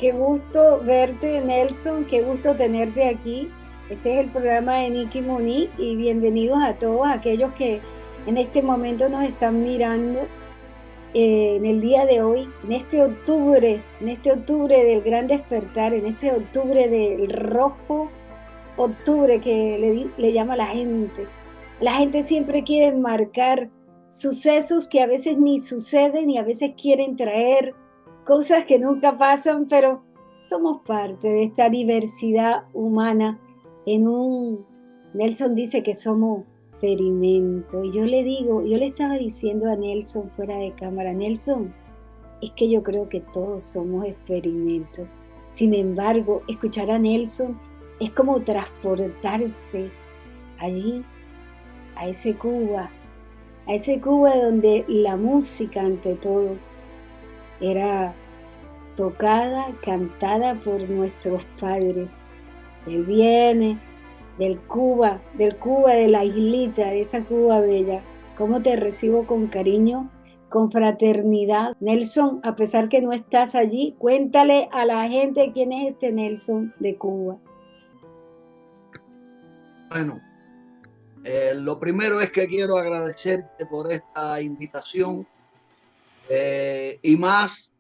Qué gusto verte, Nelson, qué gusto tenerte aquí. Este es el programa de Nicky Monique y bienvenidos a todos aquellos que en este momento nos están mirando en el día de hoy, en este octubre del gran despertar, en este octubre del rojo octubre que le llama la gente. La gente siempre quiere marcar sucesos que a veces ni suceden y a veces quieren traer cosas que nunca pasan, pero somos parte de esta diversidad humana. Nelson dice que somos experimento. Y yo le digo, yo le estaba diciendo a Nelson fuera de cámara, Nelson, es que yo creo que todos somos experimentos. Sin embargo, escuchar a Nelson es como transportarse allí, a a ese Cuba donde la música ante todo era tocada, cantada por nuestros padres. Él viene del Cuba de la islita, de esa Cuba bella. ¿Cómo te recibo con cariño, con fraternidad? Nelson, a pesar que no estás allí, cuéntale a la gente quién es este Nelson de Cuba. Bueno, lo primero es que quiero agradecerte por esta invitación y más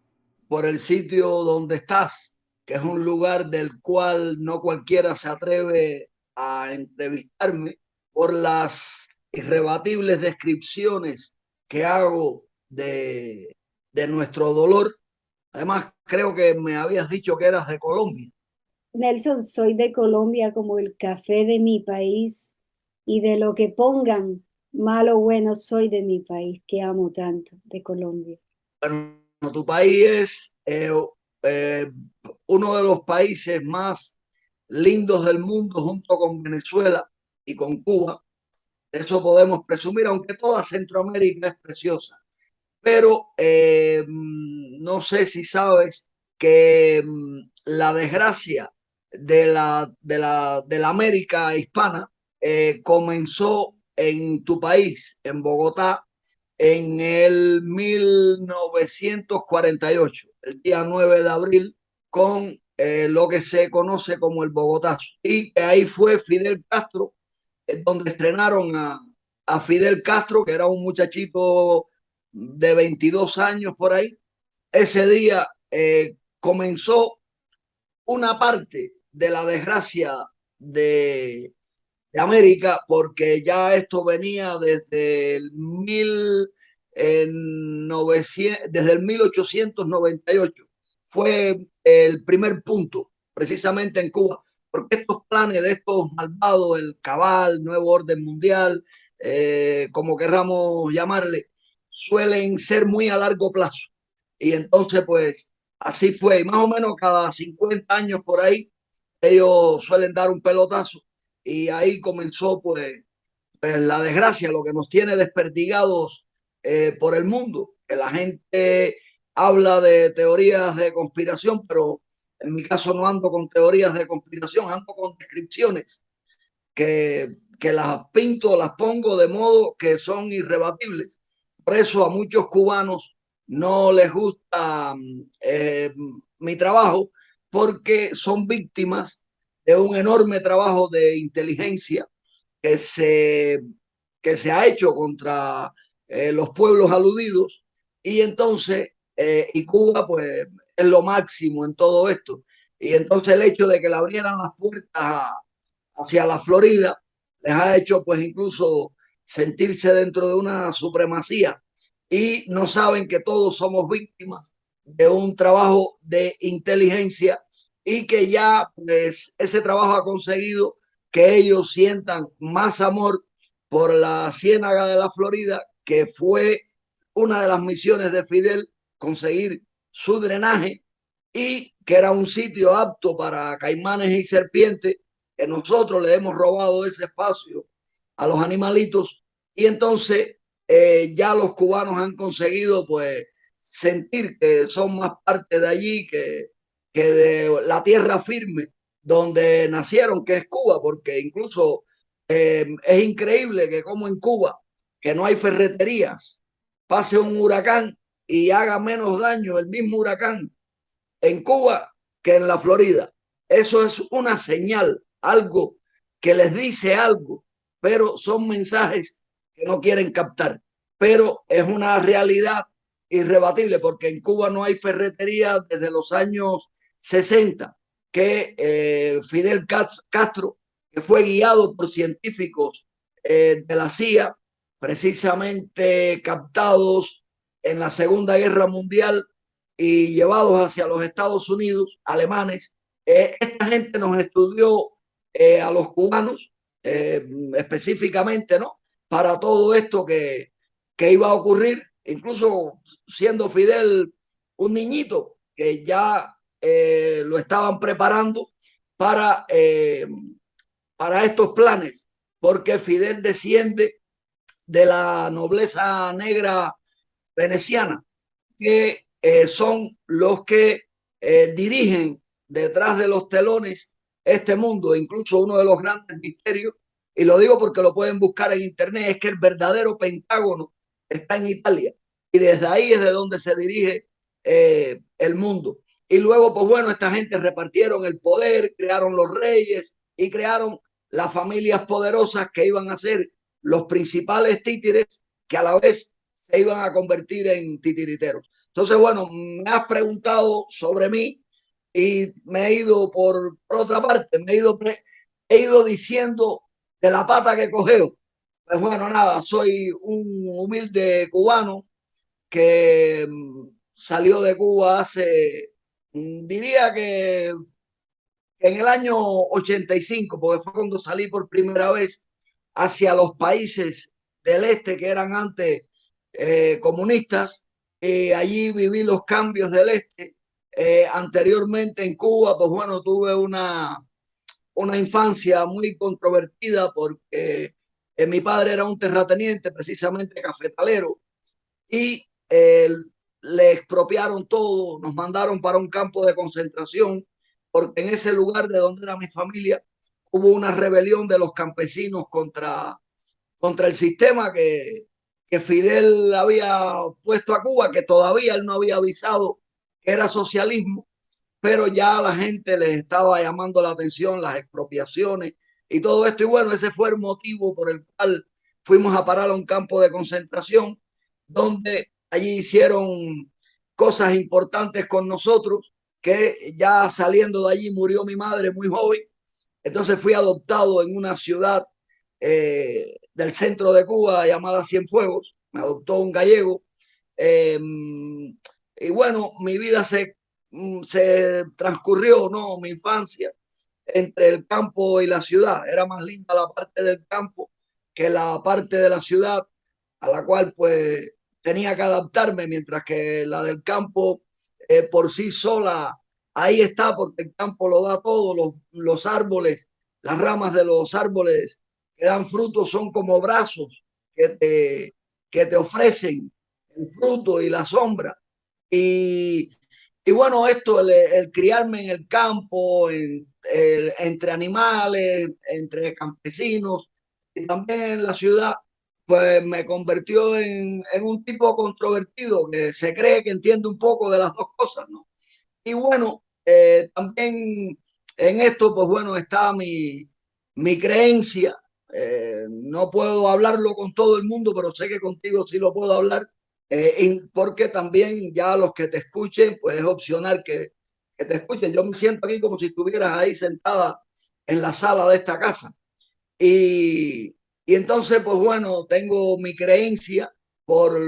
por el sitio donde estás, que es un lugar del cual no cualquiera se atreve a entrevistarme por las irrebatibles descripciones que hago de nuestro dolor. Además, creo que me habías dicho que eras de Colombia. Nelson, soy de Colombia como el café de mi país y de lo que pongan, malo o bueno, soy de mi país, que amo tanto, de Colombia. Bueno, tu país es eh, uno de los países más lindos del mundo junto con Venezuela y con Cuba. De eso podemos presumir, aunque toda Centroamérica es preciosa. Pero no sé si sabes que la desgracia de la América hispana comenzó en tu país, en Bogotá, en el 1948, el día 9 de abril, con lo que se conoce como el Bogotazo. Y ahí fue Fidel Castro, donde estrenaron a Fidel Castro, que era un muchachito de 22 años por ahí. Ese día comenzó una parte de la desgracia de América, porque ya esto venía desde el 1898. Fue el primer punto, precisamente en Cuba, porque estos planes de estos malvados, el Cabal, Nuevo Orden Mundial, como querramos llamarle, suelen ser muy a largo plazo. Y entonces, pues, así fue. Y más o menos cada 50 años por ahí, ellos suelen dar un pelotazo y ahí comenzó pues la desgracia, lo que nos tiene desperdigados por el mundo, que la gente habla de teorías de conspiración, pero en mi caso no ando con teorías de conspiración, ando con descripciones que las pinto, las pongo de modo que son irrebatibles. Por eso a muchos cubanos no les gusta mi trabajo, porque son víctimas de un enorme trabajo de inteligencia que que se ha hecho contra los pueblos aludidos y entonces, y Cuba pues es lo máximo en todo esto. Y entonces el hecho de que le abrieran las puertas hacia la Florida les ha hecho pues incluso sentirse dentro de una supremacía y no saben que todos somos víctimas de un trabajo de inteligencia y que ya pues ese trabajo ha conseguido que ellos sientan más amor por la ciénaga de la Florida, que fue una de las misiones de Fidel, conseguir su drenaje y que era un sitio apto para caimanes y serpientes, que nosotros le hemos robado ese espacio a los animalitos y entonces ya los cubanos han conseguido pues sentir que son más parte de allí que de la tierra firme donde nacieron, que es Cuba, porque incluso es increíble que como en Cuba, que no hay ferreterías, pase un huracán y haga menos daño el mismo huracán en Cuba que en la Florida. Eso es una señal, algo que les dice algo, pero son mensajes que no quieren captar. Pero es una realidad irrebatible porque en Cuba no hay ferretería desde los años 60 que Fidel Castro, que fue guiado por científicos de la CIA, precisamente captados en la Segunda Guerra Mundial y llevados hacia los Estados Unidos, alemanes. Esta gente nos estudió a los cubanos específicamente, ¿no? Para todo esto que iba a ocurrir, incluso siendo Fidel un niñito, que ya lo estaban preparando para, para estos planes, porque Fidel desciende de la nobleza negra veneciana, que son los que dirigen detrás de los telones este mundo. Incluso uno de los grandes misterios, y lo digo porque lo pueden buscar en internet, es que el verdadero Pentágono está en Italia y desde ahí es de donde se dirige el mundo. Y luego, pues bueno, esta gente repartieron el poder, crearon los reyes y crearon las familias poderosas que iban a ser los principales títeres que a la vez se iban a convertir en titiriteros. Entonces, bueno, me has preguntado sobre mí y me he ido por otra parte, he ido diciendo de la pata que cogeo. Pues bueno, nada, soy un humilde cubano que salió de Cuba hace, diría que en el año 85, porque fue cuando salí por primera vez hacia los países del este que eran antes comunistas. Allí viví los cambios del este. Anteriormente en Cuba, pues bueno, tuve una infancia muy controvertida porque mi padre era un terrateniente, precisamente cafetalero, y le expropiaron todo, nos mandaron para un campo de concentración, porque en ese lugar de donde era mi familia hubo una rebelión de los campesinos contra el sistema que Fidel había puesto a Cuba, que todavía él no había avisado que era socialismo, pero ya la gente les estaba llamando la atención, las expropiaciones y todo esto. Y bueno, ese fue el motivo por el cual fuimos a parar a un campo de concentración, donde allí hicieron cosas importantes con nosotros, que ya saliendo de allí murió mi madre muy joven. Entonces fui adoptado en una ciudad del centro de Cuba llamada Cienfuegos. Me adoptó un gallego. Eh, y bueno, mi vida se transcurrió, ¿no? Mi infancia entre el campo y la ciudad. Era más linda la parte del campo que la parte de la ciudad, a la cual pues tenía que adaptarme, mientras que la del campo por sí sola, ahí está, porque el campo lo da todo, los árboles, las ramas de los árboles que dan frutos son como brazos que que te ofrecen el fruto y la sombra. Y, y bueno, esto, el criarme en el campo, entre animales, entre campesinos y también en la ciudad, pues me convirtió en un tipo controvertido que se cree que entiende un poco de las dos cosas, ¿no? Y bueno, también en esto, pues bueno, está mi creencia. No puedo hablarlo con todo el mundo, pero sé que contigo sí lo puedo hablar, porque también ya los que te escuchen, pues es opcional que te escuchen. Yo me siento aquí como si estuvieras ahí sentada en la sala de esta casa. Y, y entonces, pues bueno, tengo mi creencia por,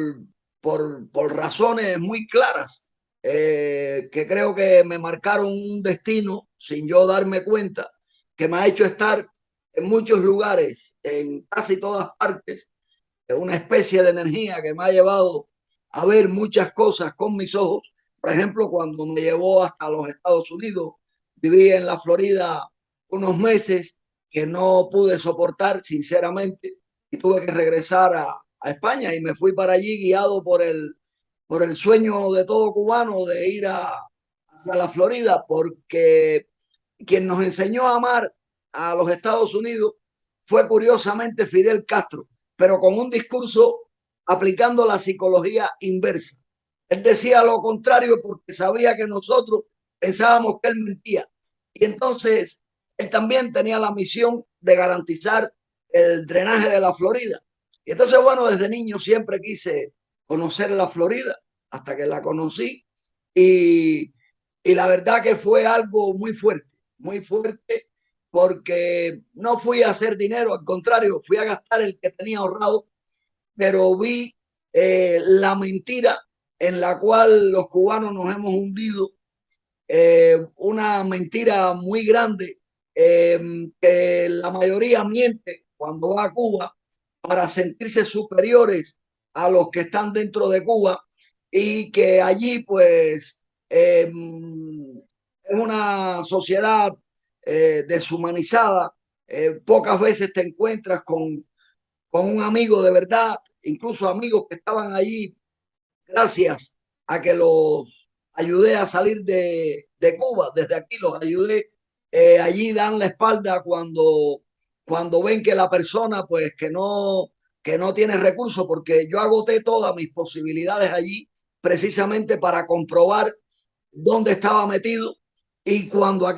por razones muy claras, que creo que me marcaron un destino sin yo darme cuenta, que me ha hecho estar en muchos lugares, en casi todas partes, una especie de energía que me ha llevado a ver muchas cosas con mis ojos. Por ejemplo, cuando me llevó hasta los Estados Unidos, viví en la Florida unos meses que no pude soportar, sinceramente, y tuve que regresar a España y me fui para allí guiado por el sueño de todo cubano de ir hacia la Florida, porque quien nos enseñó a amar a los Estados Unidos fue curiosamente Fidel Castro, pero con un discurso aplicando la psicología inversa. Él decía lo contrario porque sabía que nosotros pensábamos que él mentía. Y entonces él también tenía la misión de garantizar el drenaje de la Florida. Y entonces, bueno, desde niño siempre quise conocer la Florida hasta que la conocí. Y, y la verdad que fue algo muy fuerte, porque no fui a hacer dinero, al contrario, fui a gastar el que tenía ahorrado, pero vi la mentira en la cual los cubanos nos hemos hundido, una mentira muy grande, que la mayoría miente cuando va a Cuba para sentirse superiores a los que están dentro de Cuba, y que allí pues es una sociedad deshumanizada. Pocas veces te encuentras con un amigo de verdad, incluso amigos que estaban allí gracias a que los ayudé a salir de Cuba. Desde aquí los ayudé. Allí dan la espalda cuando ven que la persona, pues que no tiene recursos, porque yo agoté todas mis posibilidades allí precisamente para comprobar dónde estaba metido. Y cuando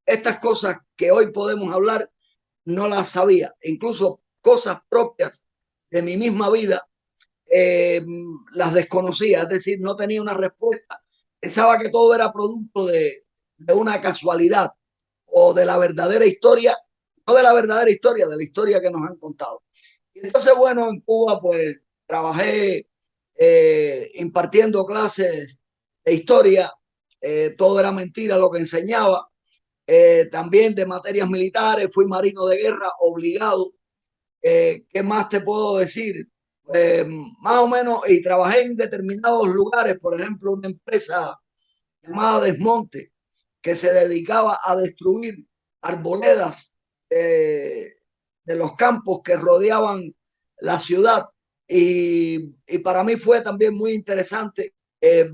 estas cosas que hoy podemos hablar, no las sabía, incluso cosas propias de mi misma vida, eh, las desconocía, es decir, no tenía una respuesta. Pensaba que todo era producto de una casualidad o de la verdadera historia, no de la verdadera historia, de la historia que nos han contado. Y entonces, bueno, en Cuba pues trabajé impartiendo clases de historia. Todo era mentira lo que enseñaba. También de materias militares, fui marino de guerra obligado. ¿Qué más te puedo decir? Más o menos, y trabajé en determinados lugares, por ejemplo, una empresa llamada Desmonte, que se dedicaba a destruir arboledas de los campos que rodeaban la ciudad. Y para mí fue también muy interesante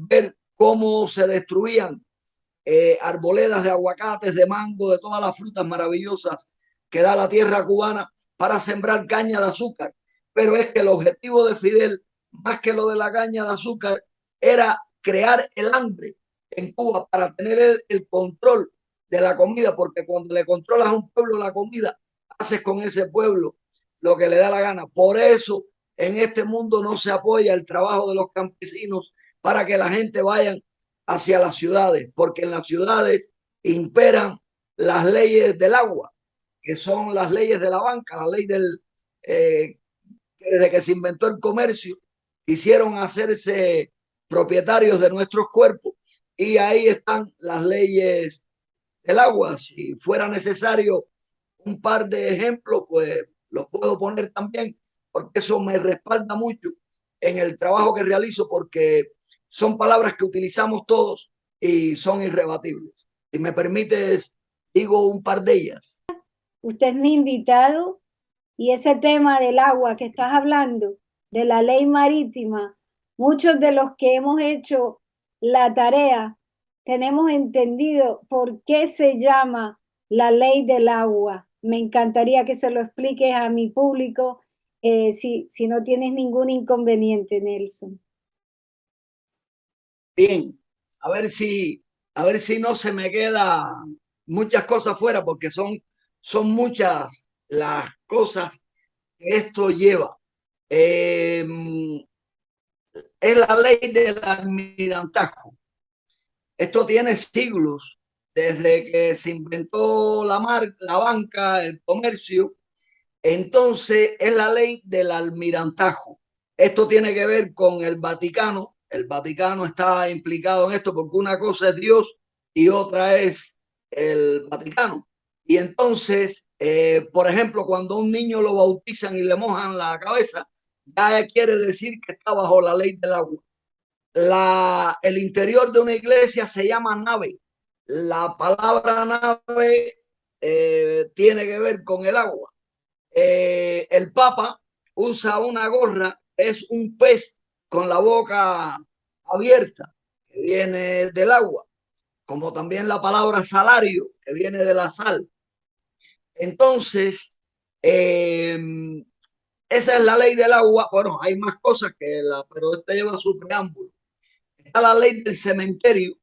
ver cómo se destruían arboledas de aguacates, de mango, de todas las frutas maravillosas que da la tierra cubana para sembrar caña de azúcar. Pero es que el objetivo de Fidel, más que lo de la caña de azúcar, era crear el hambre en Cuba para tener el control de la comida, porque cuando le controlas a un pueblo la comida, haces con ese pueblo lo que le da la gana. Por eso en este mundo no se apoya el trabajo de los campesinos para que la gente vaya hacia las ciudades, porque en las ciudades imperan las leyes del agua, que son las leyes de la banca, la ley eh, desde que se inventó el comercio, quisieron hacerse propietarios de nuestros cuerpos, y ahí están las leyes del agua. Si fuera necesario un par de ejemplos, pues los puedo poner también, porque eso me respalda mucho en el trabajo que realizo, porque son palabras que utilizamos todos y son irrebatibles. Si me permites, digo un par de ellas. Usted es mi invitado y ese tema del agua que estás hablando, de la ley marítima, muchos de los que hemos hecho la tarea tenemos entendido por qué se llama la ley del agua. Me encantaría que se lo expliques a mi público, si no tienes ningún inconveniente, Nelson. Bien, a ver si no se me queda muchas cosas fuera, porque son muchas las cosas que esto lleva. Eh, es la ley del almirantajo. Esto tiene siglos, desde que se inventó la banca, el comercio. Entonces es la ley del almirantajo. Esto tiene que ver con el Vaticano. El Vaticano está implicado en esto, porque una cosa es Dios y otra es el Vaticano. Y entonces, por ejemplo, cuando a un niño lo bautizan y le mojan la cabeza, ya quiere decir que está bajo la ley del agua. El interior de una iglesia se llama nave. La palabra nave tiene que ver con el agua. El Papa usa una gorra, es un pez con la boca abierta, que viene del agua, como también la palabra salario, que viene de la sal. Entonces, eh, esa es la ley del agua. Bueno, hay más cosas pero este lleva su preámbulo. Está la ley del cementerio,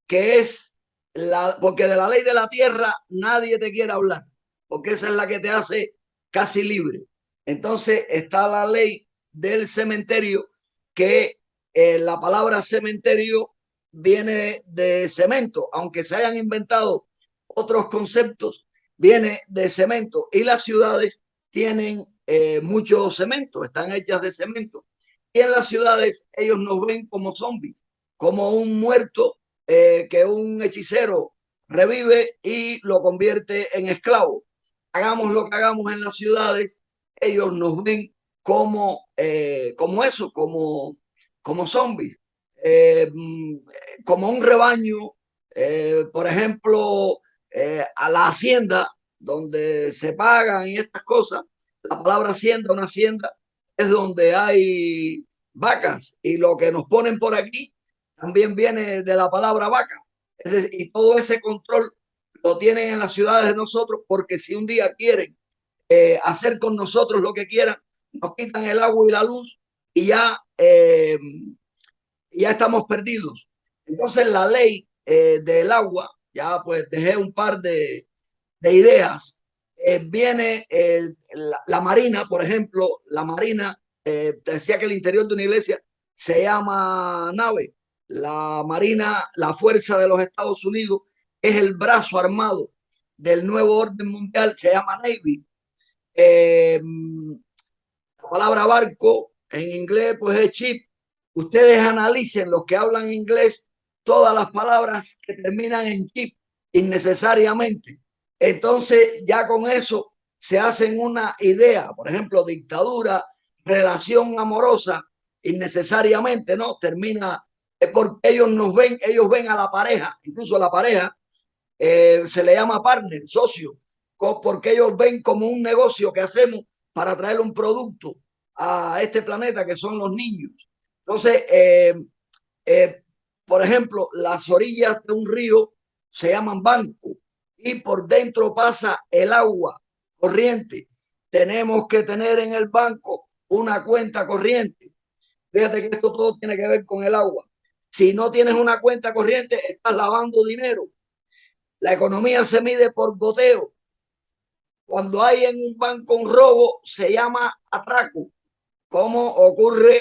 que es porque de la ley de la tierra nadie te quiere hablar, porque esa es la que te hace casi libre. Entonces está la ley del cementerio, que la palabra cementerio viene de cemento, aunque se hayan inventado otros conceptos, viene de cemento. Y las ciudades tienen mucho cemento, están hechas de cemento. Y en las ciudades ellos nos ven como zombies, como un muerto que un hechicero revive y lo convierte en esclavo. Hagamos lo que hagamos en las ciudades, ellos nos ven como eso, como zombies, eh, como un rebaño, por ejemplo, a la hacienda, donde se pagan y estas cosas. La palabra hacienda, una hacienda, es donde hay vacas, y lo que nos ponen por aquí también viene de la palabra vaca. Es decir, y todo ese control lo tienen en las ciudades de nosotros, porque si un día quieren hacer con nosotros lo que quieran, nos quitan el agua y la luz y ya estamos perdidos. Entonces la ley del agua, ya pues dejé un par de ideas. Viene la Marina, por ejemplo, la Marina, decía que el interior de una iglesia se llama nave. La Marina, la fuerza de los Estados Unidos, es el brazo armado del nuevo orden mundial, se llama Navy. Eh, la palabra barco en inglés pues es ship. Ustedes analicen los que hablan inglés, todas las palabras que terminan en ship innecesariamente. Entonces ya con eso se hacen una idea, por ejemplo, dictadura, relación amorosa, innecesariamente, ¿no? Termina porque ellos nos ven, ellos ven a la pareja, incluso a la pareja se le llama partner, socio, porque ellos ven como un negocio que hacemos para traer un producto a este planeta, que son los niños. Entonces, eh, por ejemplo, las orillas de un río se llaman banco, y por dentro pasa el agua corriente. Tenemos que tener en el banco una cuenta corriente. Fíjate que esto todo tiene que ver con el agua. Si no tienes una cuenta corriente, estás lavando dinero. La economía se mide por goteo. Cuando hay en un banco un robo, se llama atraco, como ocurre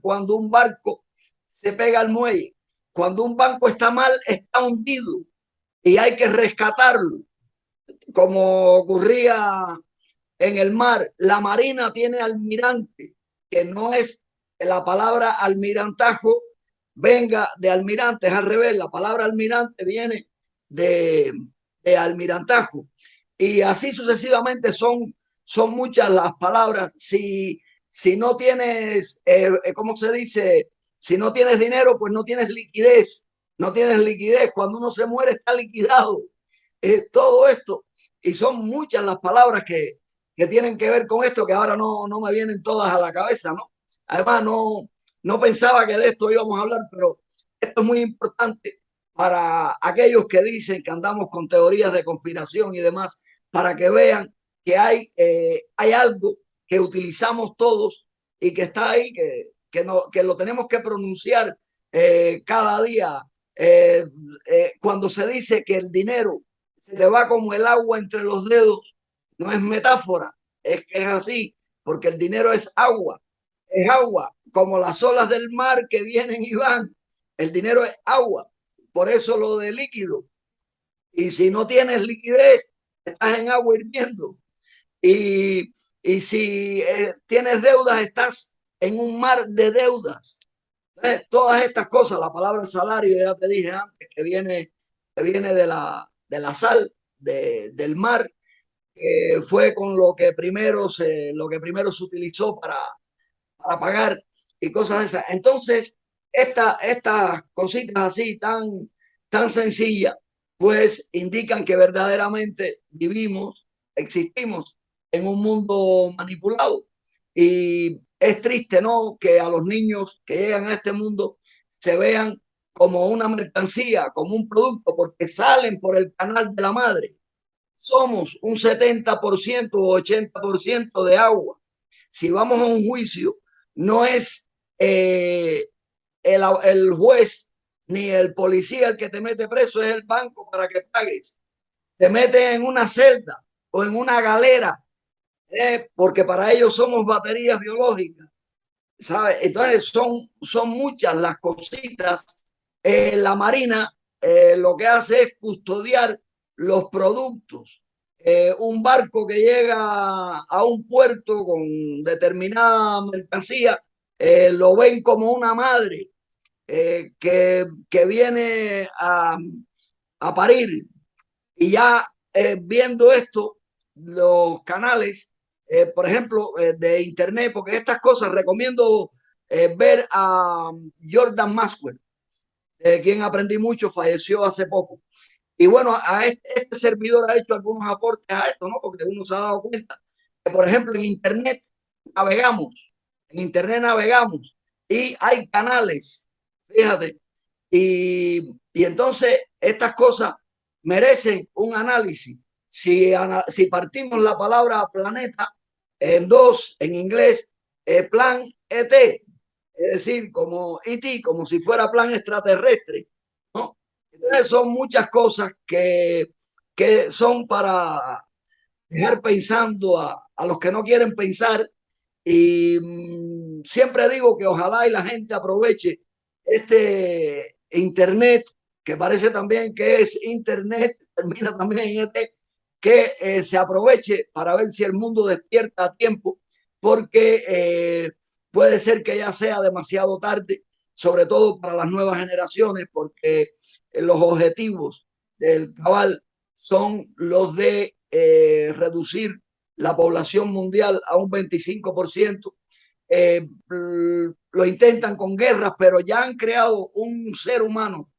cuando un barco se pega al muelle. Cuando un banco está mal, está hundido y hay que rescatarlo, como ocurría en el mar. La Marina tiene almirante, que no es la palabra almirantajo, venga de almirante, es al revés. La palabra almirante viene de, de almirantajo. Y así sucesivamente son muchas las palabras. Si no tienes, ¿cómo se dice? Si no tienes dinero, pues no tienes liquidez. No tienes liquidez. Cuando uno se muere, está liquidado. Todo esto. Y son muchas las palabras que tienen que ver con esto, que ahora no me vienen todas a la cabeza, ¿no? Además, no pensaba que de esto íbamos a hablar, pero esto es muy importante para aquellos que dicen que andamos con teorías de conspiración y demás, para que vean que hay algo que utilizamos todos y que está ahí, que lo tenemos que pronunciar cada día. Cuando se dice que el dinero se le va como el agua entre los dedos, no es metáfora, es que es así, porque el dinero es agua, como las olas del mar que vienen y van. El dinero es agua, por eso lo de líquido. Y si no tienes liquidez, estás en agua hirviendo. Y si tienes deudas, estás en un mar de deudas. Todas estas cosas, la palabra salario, ya te dije antes, que viene de la sal, del mar, fue con lo que primero se utilizó para pagar y cosas de esas. Entonces, estas cositas así tan sencillas, pues indican que verdaderamente existimos en un mundo manipulado. Y es triste, ¿no?, que a los niños que llegan a este mundo se vean como una mercancía, como un producto, porque salen por el canal de la madre. Somos un 70% o 80% de agua. Si vamos a un juicio, no es el juez ni el policía el que te mete preso, es el banco para que pagues. Te meten en una celda o en una galera, porque para ellos somos baterías biológicas, ¿sabes? Entonces son muchas las cositas. La Marina lo que hace es custodiar los productos. Un barco que llega a un puerto con determinada mercancía, lo ven como una madre que viene a parir. Y ya viendo esto, los canales, por ejemplo, de internet, porque estas cosas recomiendo ver a Jordan Maxwell, quien aprendí mucho, falleció hace poco. Y bueno, a este servidor ha hecho algunos aportes a esto, ¿no? Porque uno se ha dado cuenta que, por ejemplo, navegamos, en Internet navegamos y hay canales, fíjate, y entonces estas cosas merecen un análisis. Si partimos la palabra planeta en dos, en inglés, plan ET, es decir, como ET, como si fuera plan extraterrestre, ¿no? Entonces son muchas cosas que son para dejar pensando a los que no quieren pensar. Y siempre digo que ojalá y la gente aproveche este internet, que parece también que es internet, termina también en este, que se aproveche para ver si el mundo despierta a tiempo, porque puede ser que ya sea demasiado tarde, sobre todo para las nuevas generaciones, porque los objetivos del cabal son los de reducir la población mundial a un 25%. Lo intentan con guerras, pero ya han creado un ser humano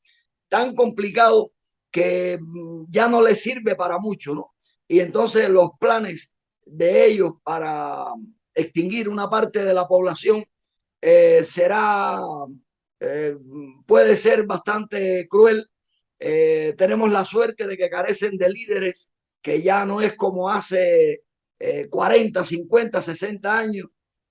tan complicado que ya no les sirve para mucho, ¿no? Y entonces los planes de ellos para extinguir una parte de la población será, eh, puede ser bastante cruel. Tenemos la suerte de que carecen de líderes, que ya no es como hace 40, 50, 60 años,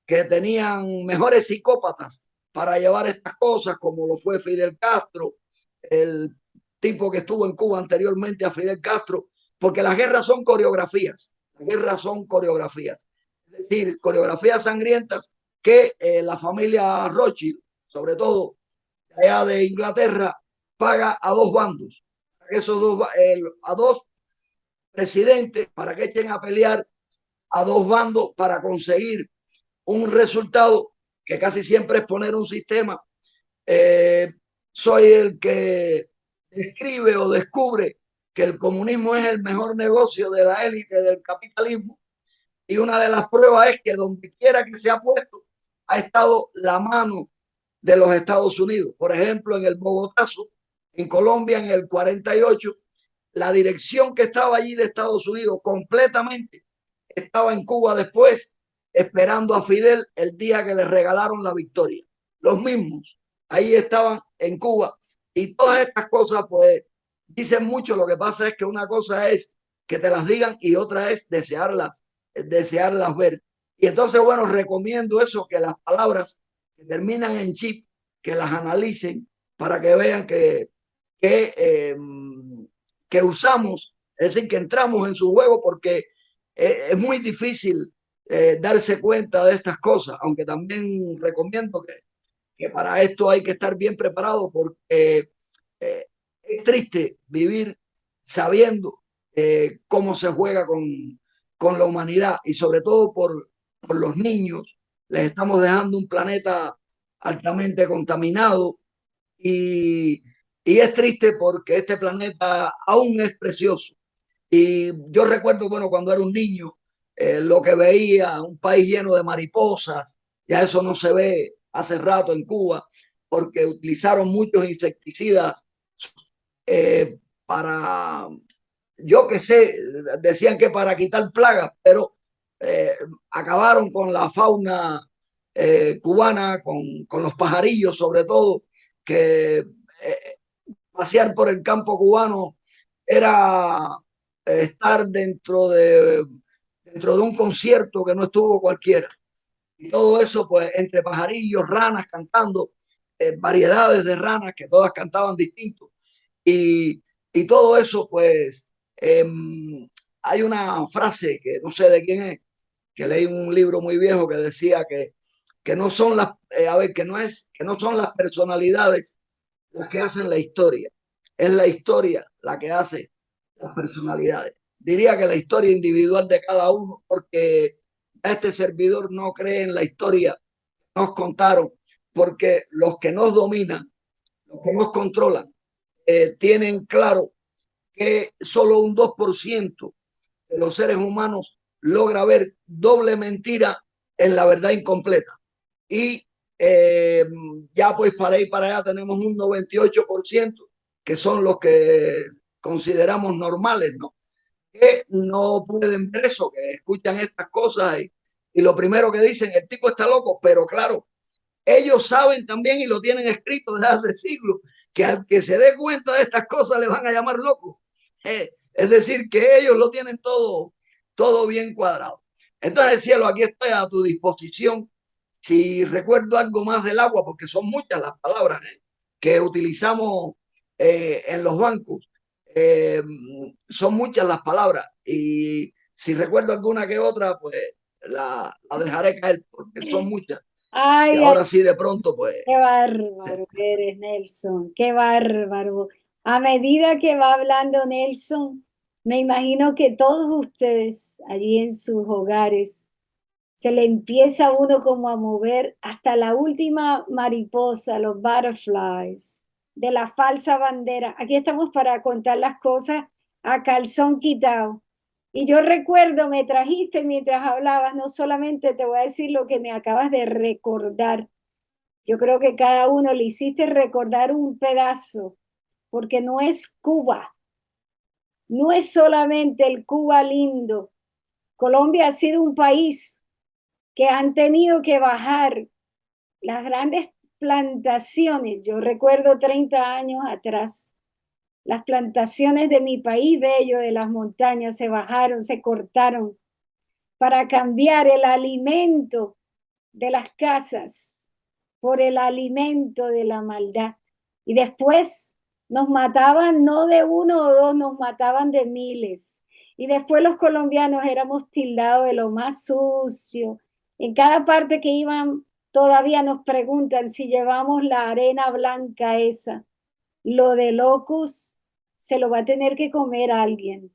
que tenían mejores psicópatas para llevar estas cosas, como lo fue Fidel Castro, el tipo que estuvo en Cuba anteriormente a Fidel Castro, porque las guerras son coreografías, las guerras son coreografías, es decir, coreografías sangrientas que la familia Rothschild, sobre todo allá de Inglaterra, paga a dos bandos, a dos presidentes para que echen a pelear a dos bandos para conseguir un resultado que casi siempre es poner un sistema. Eh, Soy el que escribe o descubre que el comunismo es el mejor negocio de la élite del capitalismo, y una de las pruebas es que donde quiera que se ha puesto ha estado la mano de los Estados Unidos. Por ejemplo, en el Bogotazo, en Colombia, en el 48, la dirección que estaba allí de Estados Unidos completamente estaba en Cuba después, esperando a Fidel el día que le regalaron la victoria. Los mismos, ahí estaban en Cuba. Y todas estas cosas, pues, dicen mucho. Lo que pasa es que una cosa es que te las digan y otra es desearlas ver. Y entonces, bueno, recomiendo eso, que las palabras que terminan en chip, que las analicen para que vean que, eh, que usamos, es decir, que entramos en su juego, porque es muy difícil darse cuenta de estas cosas, aunque también recomiendo que para esto hay que estar bien preparado, porque es triste vivir sabiendo cómo se juega con la humanidad, y sobre todo por los niños. Les estamos dejando un planeta altamente contaminado, y, y es triste porque este planeta aún es precioso. Y yo recuerdo, bueno, cuando era un niño, lo que veía, un país lleno de mariposas. Ya eso no se ve hace rato en Cuba, porque utilizaron muchos insecticidas para, yo qué sé, decían que para quitar plagas, pero eh, acabaron con la fauna cubana, con los pajarillos sobre todo, que pasear por el campo cubano era estar dentro de un concierto que no estuvo cualquiera. Y todo eso, pues, entre pajarillos, ranas cantando, variedades de ranas que todas cantaban distinto. Y, y todo eso, pues, hay una frase que no sé de quién es, que leí un libro muy viejo que decía que no son las, a ver, que no son las personalidades las que hacen la historia, es la historia la que hace las personalidades. Diría que la historia individual de cada uno, porque este servidor no cree en la historia que nos contaron, porque los que nos dominan, los que nos controlan, tienen claro que solo un 2% de los seres humanos logra ver doble mentira en la verdad incompleta. Y eh, ya pues para ir para allá tenemos un 98% que son los que consideramos normales, ¿no? Que no pueden ver eso, que escuchan estas cosas y lo primero que dicen, el tipo está loco, pero claro, ellos saben también y lo tienen escrito desde hace siglos, que al que se dé cuenta de estas cosas le van a llamar loco. Es decir, que ellos lo tienen todo bien cuadrado. Entonces, cielo, aquí estoy a tu disposición. Si recuerdo algo más del agua, porque son muchas las palabras que utilizamos en los bancos, eh, son muchas las palabras. Y si recuerdo alguna que otra, pues la dejaré caer, porque son muchas. Y Ay, ay, ahora sí, de pronto, pues, qué se, bárbaro eres, Nelson, qué bárbaro. A medida que va hablando Nelson, me imagino que todos ustedes allí en sus hogares se le empieza a uno como a mover hasta la última mariposa, los butterflies, de la falsa bandera. Aquí estamos para contar las cosas a calzón quitado. Y yo recuerdo, me trajiste mientras hablabas, no solamente te voy a decir lo que me acabas de recordar, yo creo que cada uno le hiciste recordar un pedazo, porque no es Cuba, no es solamente el Cuba lindo. Colombia ha sido un país que han tenido que bajar las grandes plantaciones. Yo recuerdo 30 años atrás, las plantaciones de mi país bello, de las montañas, se bajaron, se cortaron para cambiar el alimento de las casas por el alimento de la maldad. Y después nos mataban no de uno o dos, nos mataban de miles. Y después los colombianos éramos tildados de lo más sucio. En cada parte que iban, todavía nos preguntan si llevamos la arena blanca esa. Lo de locos se lo va a tener que comer alguien,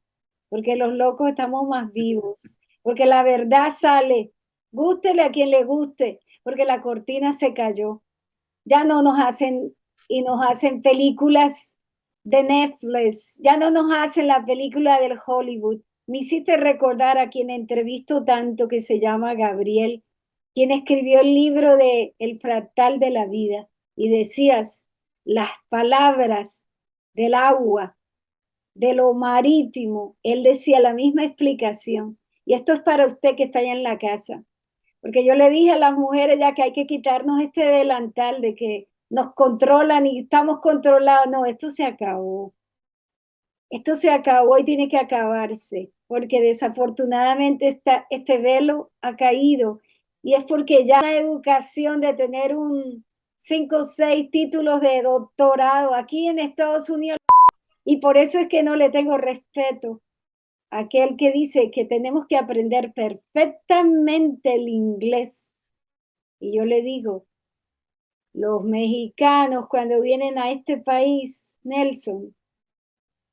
porque los locos estamos más vivos, porque la verdad sale, gústele a quien le guste, porque la cortina se cayó. Ya no nos hacen y nos hacen películas de Netflix, ya no nos hacen la película del Hollywood. Me hiciste recordar a quien entrevisto tanto que se llama Gabriel, quien escribió el libro de El fractal de la vida y decías las palabras del agua, de lo marítimo, él decía la misma explicación. Y esto es para usted que está allá en la casa. Porque yo le dije a las mujeres ya que hay que quitarnos este delantal de que nos controlan y estamos controlados. No, esto se acabó. Esto se acabó y tiene que acabarse, porque desafortunadamente este velo ha caído. Y es porque ya la educación de tener un 5 o 6 títulos de doctorado aquí en Estados Unidos, y por eso es que no le tengo respeto a aquel que dice que tenemos que aprender perfectamente el inglés. Y yo le digo, los mexicanos cuando vienen a este país, Nelson,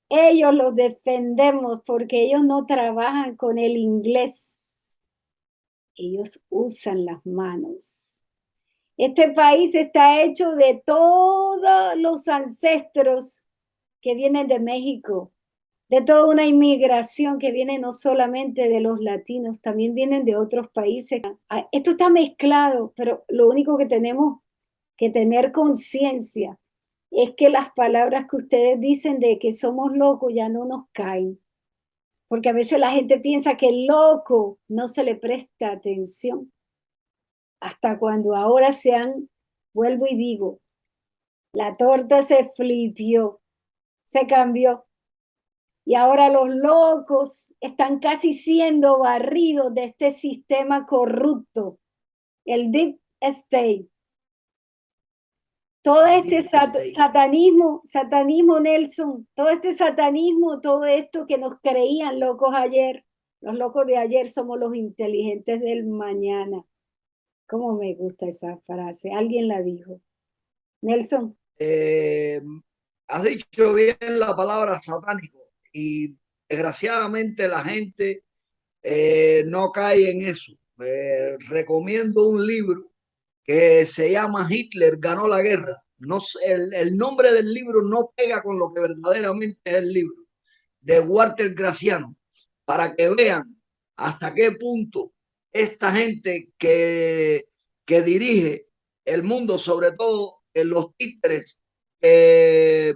ellos los defendemos porque ellos no trabajan con el inglés, ellos usan las manos. Este país está hecho de todos los ancestros que vienen de México, de toda una inmigración que viene no solamente de los latinos, también vienen de otros países. Esto está mezclado, pero lo único que tenemos que tener conciencia es que las palabras que ustedes dicen de que somos locos ya no nos caen, porque a veces la gente piensa que el loco no se le presta atención, hasta cuando ahora vuelvo y digo, la torta se flipió, se cambió. Y ahora los locos están casi siendo barridos de este sistema corrupto, el Deep State. todo este Deep State. satanismo, Nelson, todo este satanismo, todo esto que nos creían locos ayer, los locos de ayer somos los inteligentes del mañana. Cómo me gusta esa frase, alguien la dijo. Nelson, Eh, Has dicho bien la palabra satánico y desgraciadamente la gente no cae en eso. Recomiendo un libro que se llama Hitler ganó la guerra. No sé, el nombre del libro no pega con lo que verdaderamente es el libro, de Walter Graciano, para que vean hasta qué punto esta gente que dirige el mundo, sobre todo en los títeres que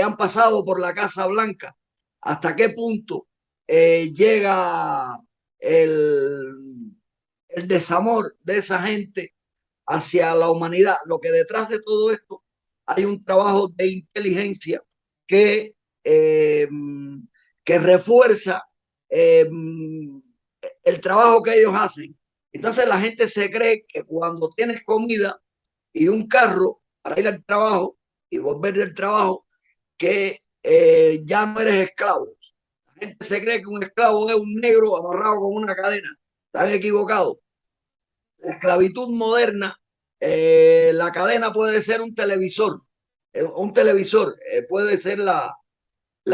han pasado por la Casa Blanca, hasta qué punto llega el desamor de esa gente hacia la humanidad. Lo que detrás de todo esto hay un trabajo de inteligencia que, eh, que refuerza eh, el trabajo que ellos hacen. Entonces la gente se cree que cuando tienes comida y un carro para ir al trabajo y volver del trabajo, que ya no eres esclavo. La gente se cree que un esclavo es un negro amarrado con una cadena. Están equivocados. La esclavitud moderna, la cadena puede ser un televisor puede ser la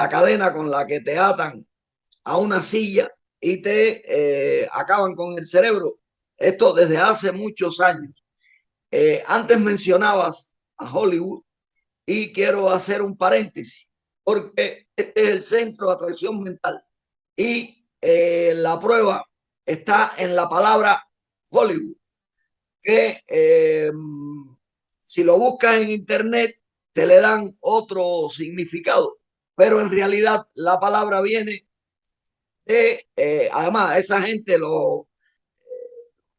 cadena con la que te atan a una silla y te acaban con el cerebro. Esto desde hace muchos años. Antes mencionabas a Hollywood y quiero hacer un paréntesis porque este es el centro de atracción mental y la prueba está en la palabra Hollywood, que si lo buscas en internet te le dan otro significado, pero en realidad la palabra viene de, además, esa gente, los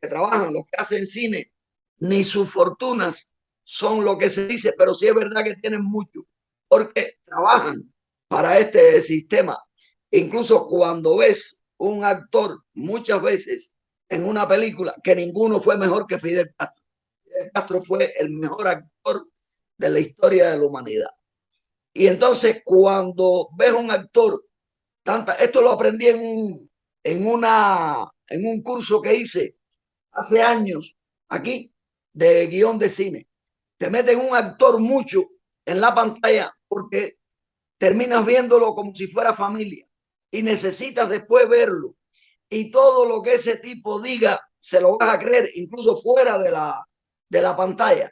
que trabajan, los que hacen cine, ni sus fortunas son lo que se dice, pero sí es verdad que tienen mucho, porque trabajan para este sistema. Incluso cuando ves un actor muchas veces en una película, que ninguno fue mejor que Fidel Castro. Fidel Castro fue el mejor actor de la historia de la humanidad. Y entonces cuando ves un actor, esto lo aprendí en un curso que hice hace años aquí de guión de cine. Te meten un actor mucho en la pantalla porque terminas viéndolo como si fuera familia y necesitas después verlo. Y todo lo que ese tipo diga se lo vas a creer, incluso fuera de la pantalla.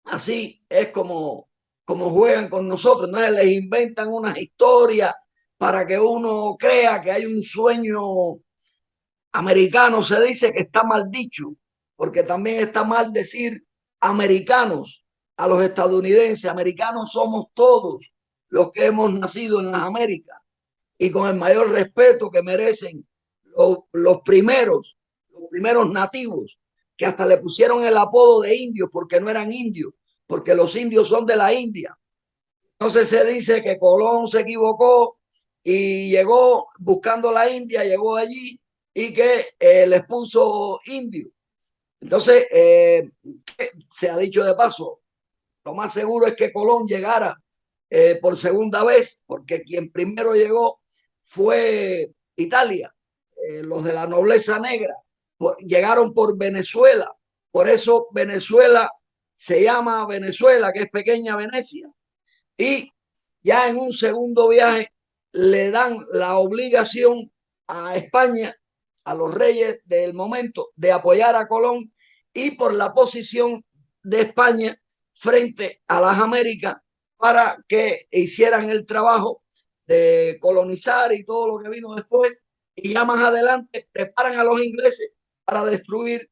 Así es como juegan con nosotros, ¿no? Les inventan unas historias para que uno crea que hay un sueño americano. Se dice que está mal dicho, porque también está mal decir americanos a los estadounidenses. Americanos somos todos los que hemos nacido en las Américas y con el mayor respeto que merecen los primeros nativos, que hasta le pusieron el apodo de indios porque no eran indios, porque los indios son de la India. Entonces se dice que Colón se equivocó y llegó buscando la India, llegó allí y que les puso indio. Entonces, se ha dicho de paso, lo más seguro es que Colón llegara por segunda vez, porque quien primero llegó fue Italia, los de la nobleza negra, llegaron por Venezuela, por eso Venezuela se llama Venezuela, que es pequeña Venecia, y ya en un segundo viaje le dan la obligación a España, a los reyes del momento, de apoyar a Colón y por la posición de España frente a las Américas para que hicieran el trabajo de colonizar y todo lo que vino después. Y ya más adelante preparan a los ingleses para destruir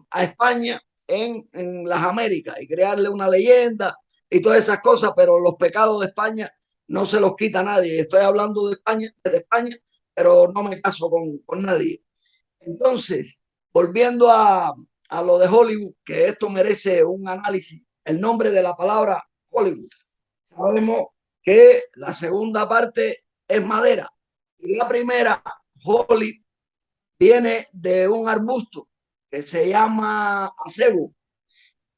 a España en las Américas y crearle una leyenda y todas esas cosas, pero los pecados de España no se los quita nadie. Estoy hablando de España, pero no me caso con nadie. Entonces, volviendo a lo de Hollywood, que esto merece un análisis, el nombre de la palabra Hollywood. Sabemos que la segunda parte es madera y la primera, Holly, viene de un arbusto que se llama acebo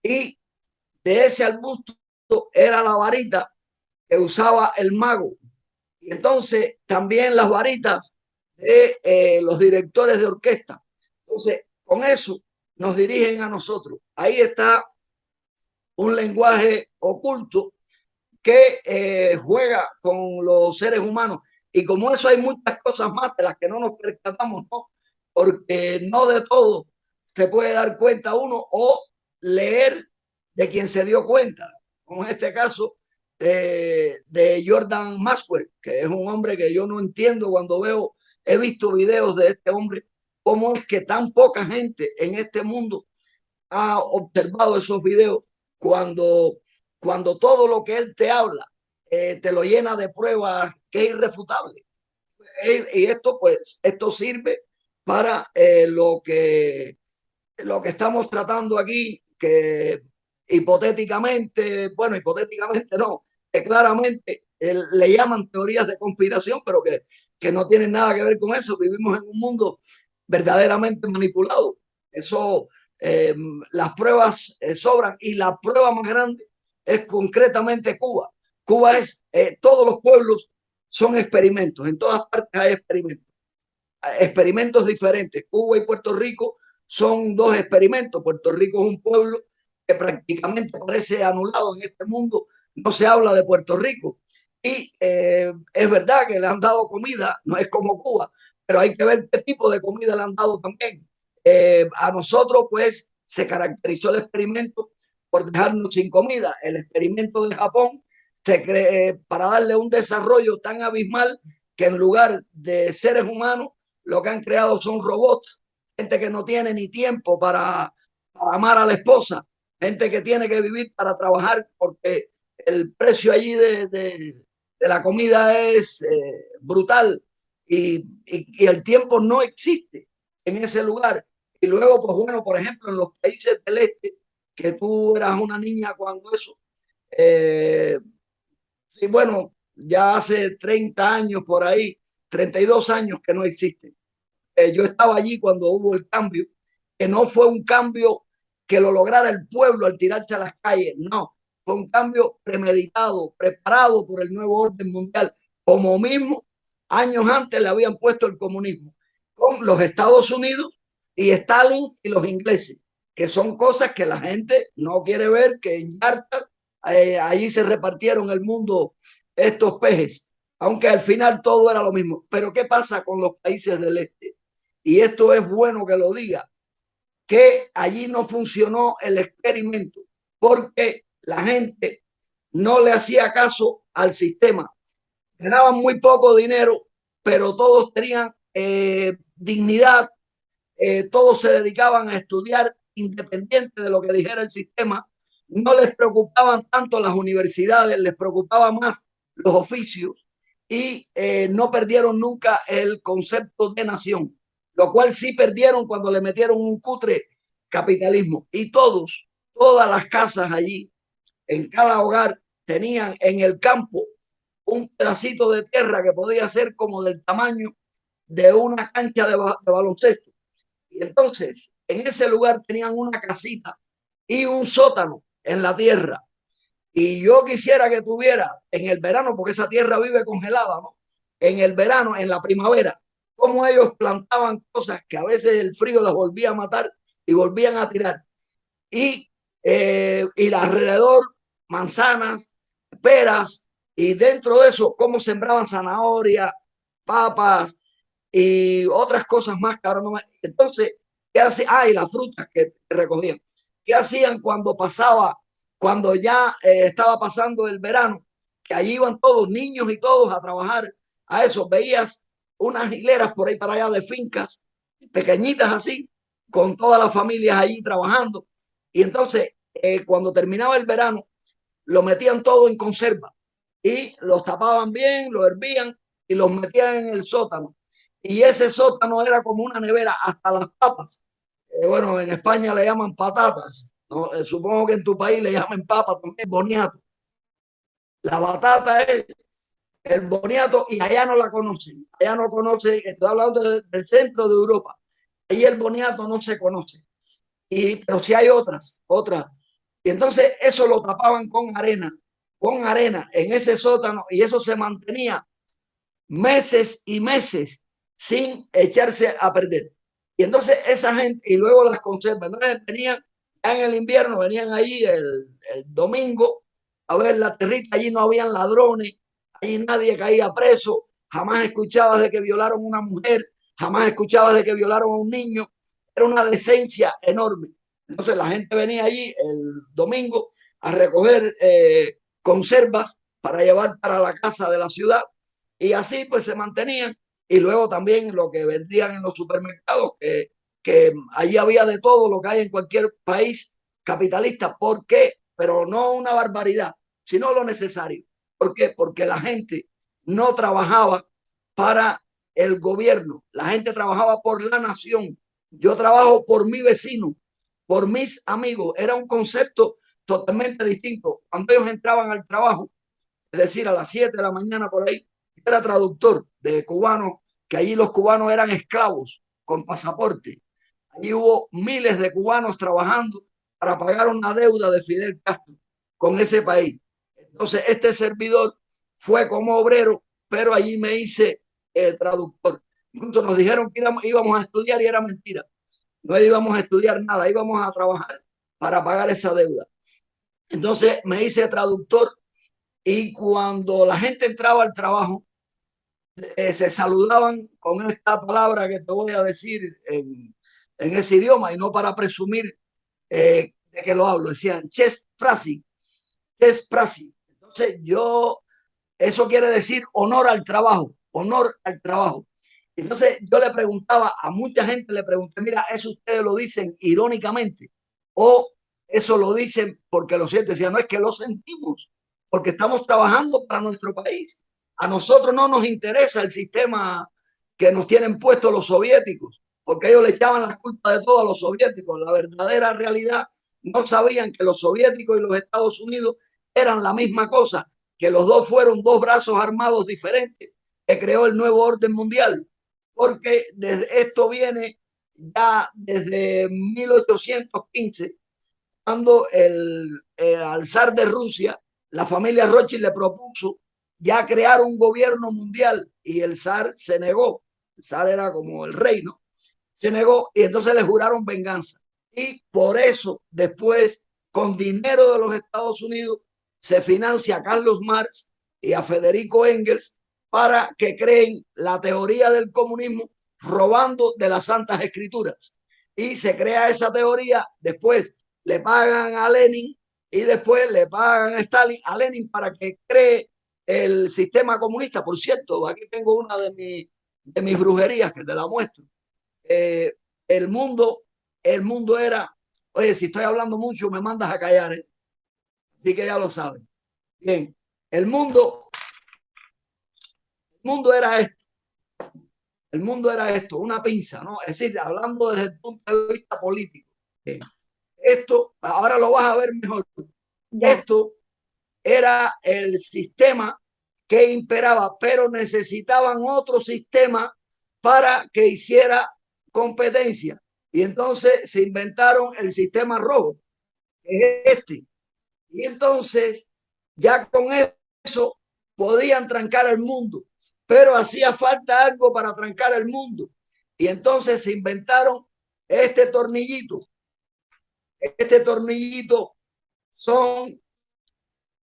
y de ese arbusto era la varita que usaba el mago. Y entonces también las varitas de los directores de orquesta. Entonces, con eso nos dirigen a nosotros. Ahí está un lenguaje oculto que juega con los seres humanos. Y como eso hay muchas cosas más de las que no nos percatamos, ¿no? Porque no de todo se puede dar cuenta uno o leer de quien se dio cuenta, como en este caso de Jordan Maxwell, que es un hombre que yo no entiendo cuando veo, he visto videos de este hombre, cómo es que tan poca gente en este mundo ha observado esos videos cuando, cuando todo lo que él te habla te lo llena de pruebas que es irrefutable. Y esto, pues, esto sirve para lo que estamos tratando aquí, que hipotéticamente, bueno, hipotéticamente no, que claramente le llaman teorías de conspiración, pero que no tienen nada que ver con eso. Vivimos en un mundo verdaderamente manipulado. Eso, eh, las pruebas sobran y la prueba más grande es concretamente Cuba. Cuba es, todos los pueblos son experimentos, en todas partes hay experimentos, experimentos diferentes. Cuba y Puerto Rico son dos experimentos. Puerto Rico es un pueblo que prácticamente parece anulado en este mundo. No se habla de Puerto Rico. Y es verdad que le han dado comida, no es como Cuba, pero hay que ver qué tipo de comida le han dado también. A nosotros, pues, se caracterizó el experimento por dejarnos sin comida. El experimento de Japón se cree para darle un desarrollo tan abismal que en lugar de seres humanos lo que han creado son robots, gente que no tiene ni tiempo para amar a la esposa, gente que tiene que vivir para trabajar porque el precio allí de la comida es brutal y el tiempo no existe en ese lugar. Y luego, pues bueno, por ejemplo, en los países del este, que tú eras una niña cuando eso, eh, sí, bueno, ya hace 30 años por ahí, 32 años que no existe. Yo estaba allí cuando hubo el cambio, que no fue un cambio que lo lograra el pueblo al tirarse a las calles, no, fue un cambio premeditado, preparado por el nuevo orden mundial, como mismo años antes le habían puesto el comunismo, con los Estados Unidos y Stalin y los ingleses, que son cosas que la gente no quiere ver, que en Yarta, allí se repartieron el mundo estos pejes, aunque al final todo era lo mismo. Pero ¿qué pasa con los países del este? Y esto es bueno que lo diga, que allí no funcionó el experimento porque la gente no le hacía caso al sistema. Ganaban muy poco dinero, pero todos tenían dignidad, todos se dedicaban a estudiar independiente de lo que dijera el sistema. No les preocupaban tanto las universidades, les preocupaba más los oficios y no perdieron nunca el concepto de nación, lo cual sí perdieron cuando le metieron un cutre capitalismo. Y todos, todas las casas allí, en cada hogar, tenían en el campo un pedacito de tierra que podía ser como del tamaño de una cancha de baloncesto. Y entonces, en ese lugar tenían una casita y un sótano en la tierra. Y yo quisiera que tuviera en el verano, porque esa tierra vive congelada, ¿no? En el verano, en la primavera, como ellos plantaban cosas que a veces el frío las volvía a matar y volvían a tirar. Y alrededor manzanas, peras, y dentro de eso, cómo sembraban zanahoria, papas y otras cosas más que ahora no me... Entonces, ¿qué hacían? Ah, y las frutas que recogían. ¿Qué hacían cuando pasaba, cuando ya estaba pasando el verano? Que allí iban todos, niños y todos, a trabajar a eso. Veías unas hileras por ahí para allá de fincas pequeñitas así, con todas las familias allí trabajando. Y entonces, cuando terminaba el verano, lo metían todo en conserva y los tapaban bien, lo hervían y los metían en el sótano. Y ese sótano era como una nevera, hasta las papas. Bueno, en España le llaman patatas, ¿no? Supongo que en tu país le llaman papas también, boniato. La batata es el boniato y allá no la conocen. Allá no conocen, estoy hablando del centro de Europa. Ahí el boniato no se conoce. Pero sí hay otras. Y entonces eso lo tapaban con arena en ese sótano, y eso se mantenía meses y meses sin echarse a perder. Y entonces esa gente, y luego las conservas, entonces venían ya en el invierno, venían allí el domingo a ver la territa, allí no habían ladrones, allí nadie caía preso, jamás escuchabas de que violaron a una mujer, jamás escuchabas de que violaron a un niño, era una decencia enorme. Entonces la gente venía allí el domingo a recoger conservas para llevar para la casa de la ciudad, y así pues se mantenían. Y luego también lo que vendían en los supermercados, que allí había de todo lo que hay en cualquier país capitalista. ¿Por qué? Pero no una barbaridad, sino lo necesario. ¿Por qué? Porque la gente no trabajaba para el gobierno, la gente trabajaba por la nación. Yo trabajo por mi vecino, por mis amigos. Era un concepto totalmente distinto. Cuando ellos entraban al trabajo, es decir, a las 7 de la mañana por ahí, era traductor de cubanos, que allí los cubanos eran esclavos con pasaporte. Allí hubo miles de cubanos trabajando para pagar una deuda de Fidel Castro con ese país. Entonces, este servidor fue como obrero, pero allí me hice traductor. Incluso nos dijeron que íbamos a estudiar, y era mentira. No íbamos a estudiar nada, íbamos a trabajar para pagar esa deuda. Entonces me hice traductor, y cuando la gente entraba al trabajo, se saludaban con esta palabra que te voy a decir en ese idioma, y no para presumir de que lo hablo. Decían Ches Prasi, Ches Prasi. Entonces eso quiere decir honor al trabajo, honor al trabajo. Entonces yo le preguntaba a mucha gente, le pregunté, mira, ¿eso ustedes lo dicen irónicamente o eso lo dicen porque lo sienten? Decía, no, es que lo sentimos, porque estamos trabajando para nuestro país. A nosotros no nos interesa el sistema que nos tienen puesto los soviéticos, porque ellos le echaban la culpa de todo a los soviéticos. La verdadera realidad, no sabían que los soviéticos y los Estados Unidos eran la misma cosa, que los dos fueron dos brazos armados diferentes que creó el nuevo orden mundial, porque esto viene ya desde 1815, cuando al zar de Rusia, la familia Rothschild le propuso ya crear un gobierno mundial, y el zar se negó. El zar era como el rey, ¿no? Se negó, y entonces le juraron venganza. Y por eso después, con dinero de los Estados Unidos, se financia a Carlos Marx y a Federico Engels para que creen la teoría del comunismo, robando de las Santas Escrituras. Y se crea esa teoría, después le pagan a Lenin y después le pagan a Stalin, a Lenin para que cree el sistema comunista. Por cierto, aquí tengo una de mis brujerías que te la muestro. eh, el mundo, el mundo era, oye, si estoy hablando mucho me mandas a callar, ¿eh? Así que ya lo saben. Bien, el mundo era esto, el mundo era esto, una pinza, ¿no? Es decir, hablando desde el punto de vista político. Bien. Esto, ahora lo vas a ver mejor. Ya, Esto era el sistema que imperaba, pero necesitaban otro sistema para que hiciera competencia. Y entonces se inventaron el sistema rojo, que es este. Y entonces ya con eso podían trancar el mundo, pero hacía falta algo para trancar el mundo. Y entonces se inventaron este tornillito. Este tornillito son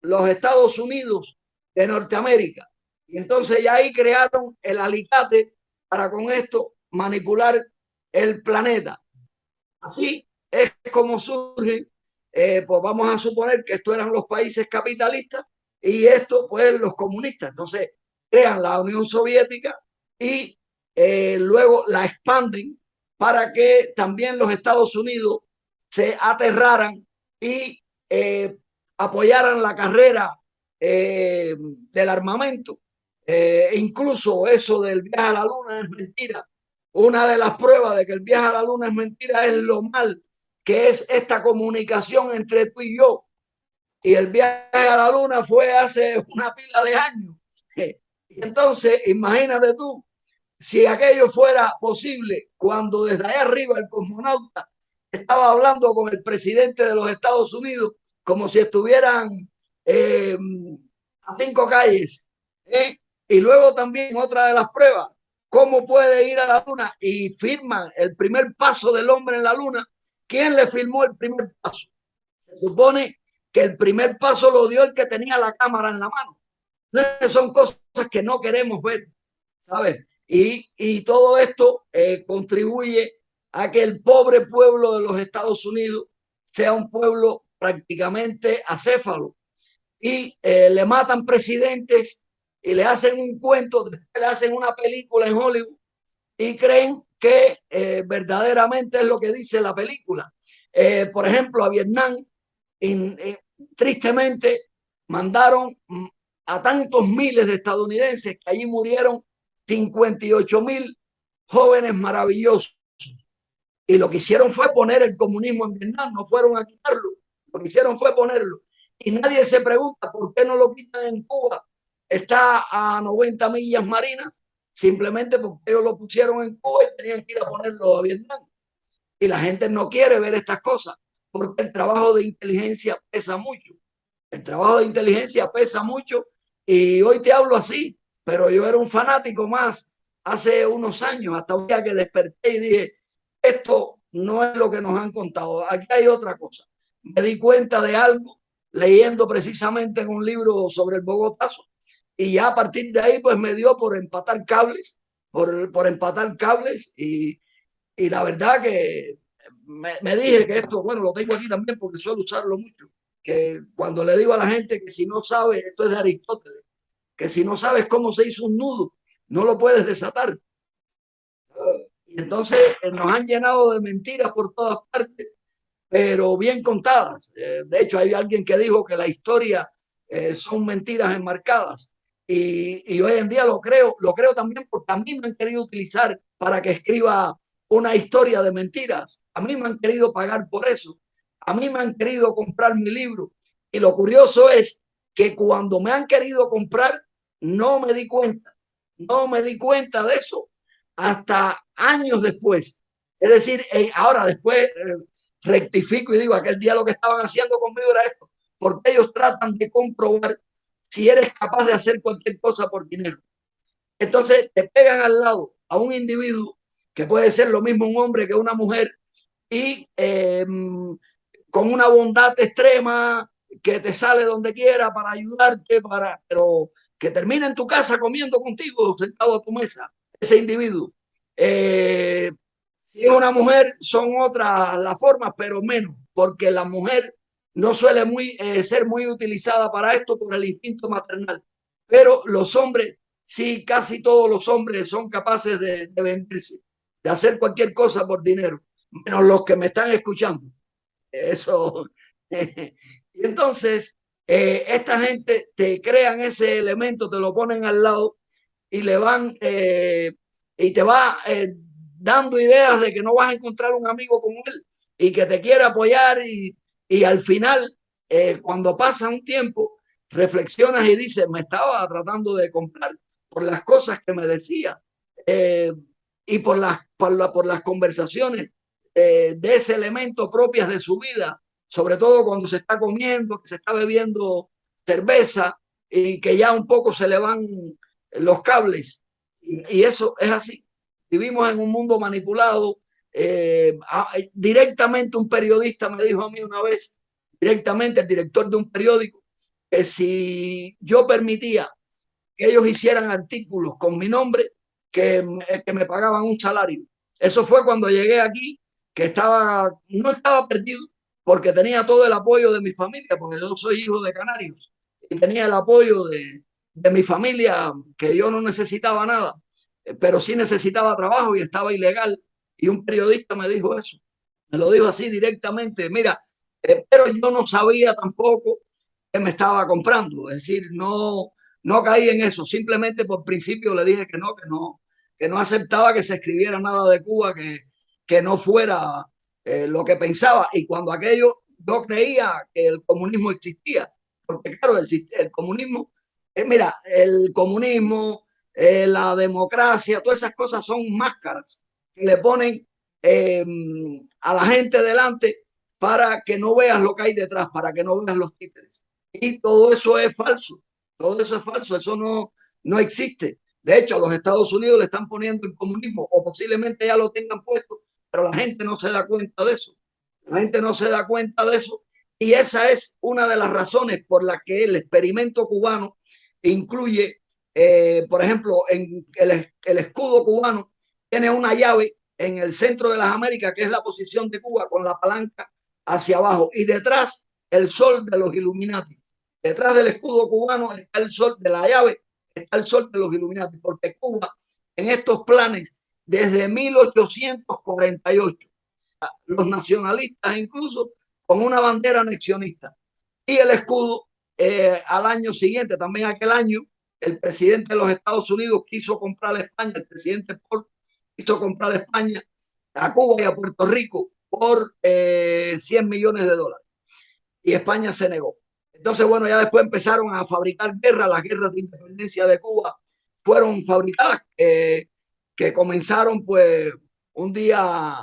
los Estados Unidos de Norteamérica. Y entonces ya ahí crearon el alicate para con esto manipular el planeta. Así es como surge, pues vamos a suponer que estos eran los países capitalistas y esto pues los comunistas. Entonces crean la Unión Soviética y luego la expanden para que también los Estados Unidos se aterraran y apoyaran la carrera del armamento. Incluso eso del viaje a la luna es mentira. Una de las pruebas de que el viaje a la luna es mentira es lo mal que es esta comunicación entre tú y yo. Y el viaje a la luna fue hace una pila de años. Y entonces, imagínate tú, si aquello fuera posible, cuando desde allá arriba el cosmonauta estaba hablando con el presidente de los Estados Unidos como si estuvieran eh, a 5 calles. ¿Eh? Y luego también otra de las pruebas, cómo puede ir a la luna y firman el primer paso del hombre en la luna. ¿Quién le firmó el primer paso? Se supone que el primer paso lo dio el que tenía la cámara en la mano. Entonces, son cosas que no queremos ver, ¿sabes? Y todo esto contribuye a que el pobre pueblo de los Estados Unidos sea un pueblo prácticamente acéfalo. Y le matan presidentes y le hacen un cuento, después le hacen una película en Hollywood y creen que verdaderamente es lo que dice la película. Por ejemplo, a Vietnam, tristemente, mandaron a tantos miles de estadounidenses que allí murieron 58.000 jóvenes maravillosos. Y lo que hicieron fue poner el comunismo en Vietnam, no fueron a quitarlo, lo que hicieron fue ponerlo. Y nadie se pregunta por qué no lo quitan en Cuba. Está a 90 millas marinas, simplemente porque ellos lo pusieron en Cuba y tenían que ir a ponerlo a Vietnam. Y la gente no quiere ver estas cosas porque el trabajo de inteligencia pesa mucho. El trabajo de inteligencia pesa mucho y hoy te hablo así, pero yo era un fanático más hace unos años, hasta un día que desperté y dije, esto no es lo que nos han contado, aquí hay otra cosa. Me di cuenta de algo leyendo precisamente en un libro sobre el Bogotazo y ya a partir de ahí pues me dio por empatar cables, por empatar cables y la verdad que me dije que esto, bueno, lo tengo aquí también porque suelo usarlo mucho, que cuando le digo a la gente que si no sabe, esto es de Aristóteles, que si no sabes cómo se hizo un nudo, no lo puedes desatar. Y entonces nos han llenado de mentiras por todas partes, pero bien contadas. De hecho, hay alguien que dijo que la historia son mentiras enmarcadas. Y hoy en día lo creo también porque a mí me han querido utilizar para que escriba una historia de mentiras. A mí me han querido pagar por eso. A mí me han querido comprar mi libro. Y lo curioso es que cuando me han querido comprar, no me di cuenta. No me di cuenta de eso hasta años después. Es decir, ahora después rectifico y digo, aquel día lo que estaban haciendo conmigo era esto, porque ellos tratan de comprobar si eres capaz de hacer cualquier cosa por dinero. Entonces te pegan al lado a un individuo que puede ser lo mismo un hombre que una mujer y con una bondad extrema que te sale donde quiera para ayudarte, pero que termina en tu casa comiendo contigo, sentado a tu mesa, ese individuo. Eh, si es una mujer, son otras las formas, pero menos, porque la mujer no suele ser muy utilizada para esto por el instinto maternal. Pero los hombres, sí, casi todos los hombres son capaces de venderse, de hacer cualquier cosa por dinero, menos los que me están escuchando. Eso. Y entonces, esta gente te crean ese elemento, te lo ponen al lado y le van y te va dando ideas de que no vas a encontrar un amigo como él y que te quiere apoyar y al final, cuando pasa un tiempo, reflexionas y dices, me estaba tratando de comprar por las cosas que me decía eh, y por las conversaciones de ese elemento propias de su vida, sobre todo cuando se está comiendo, que se está bebiendo cerveza y que ya un poco se le van los cables. Y eso es así. Vivimos en un mundo manipulado. Directamente un periodista me dijo a mí una vez, directamente el director de un periódico, que si yo permitía que ellos hicieran artículos con mi nombre, que me pagaban un salario. Eso fue cuando llegué aquí, que no estaba perdido, porque tenía todo el apoyo de mi familia, porque yo soy hijo de canarios, y tenía el apoyo de mi familia, que yo no necesitaba nada, pero sí necesitaba trabajo y estaba ilegal. Y un periodista me dijo eso, me lo dijo así directamente, mira, pero yo no sabía tampoco que me estaba comprando, es decir, no caí en eso, simplemente por principio le dije que no aceptaba que se escribiera nada de Cuba que no fuera lo que pensaba. Y cuando aquello yo creía que el comunismo existía, porque claro, el comunismo, mira, el comunismo, la democracia, todas esas cosas son máscaras que le ponen a la gente delante para que no veas lo que hay detrás, para que no veas los títeres. Y todo eso es falso, todo eso es falso, eso no existe. De hecho, a los Estados Unidos le están poniendo el comunismo, o posiblemente ya lo tengan puesto, pero la gente no se da cuenta de eso. La gente no se da cuenta de eso. Y esa es una de las razones por las que el experimento cubano incluye, por ejemplo, en el escudo cubano tiene una llave en el centro de las Américas, que es la posición de Cuba, con la palanca hacia abajo. Y detrás, el sol de los Illuminati. Detrás del escudo cubano está el sol de la llave, está el sol de los Illuminati, porque Cuba en estos planes desde 1848, los nacionalistas incluso con una bandera anexionista y el escudo, al año siguiente, también aquel año, el presidente de los Estados Unidos quiso comprar a España, el presidente Paul quiso comprar a España, a Cuba y a Puerto Rico por 100 millones de dólares y España se negó. Entonces, bueno, ya después empezaron a fabricar guerras, las guerras de independencia de Cuba fueron fabricadas, que comenzaron pues un día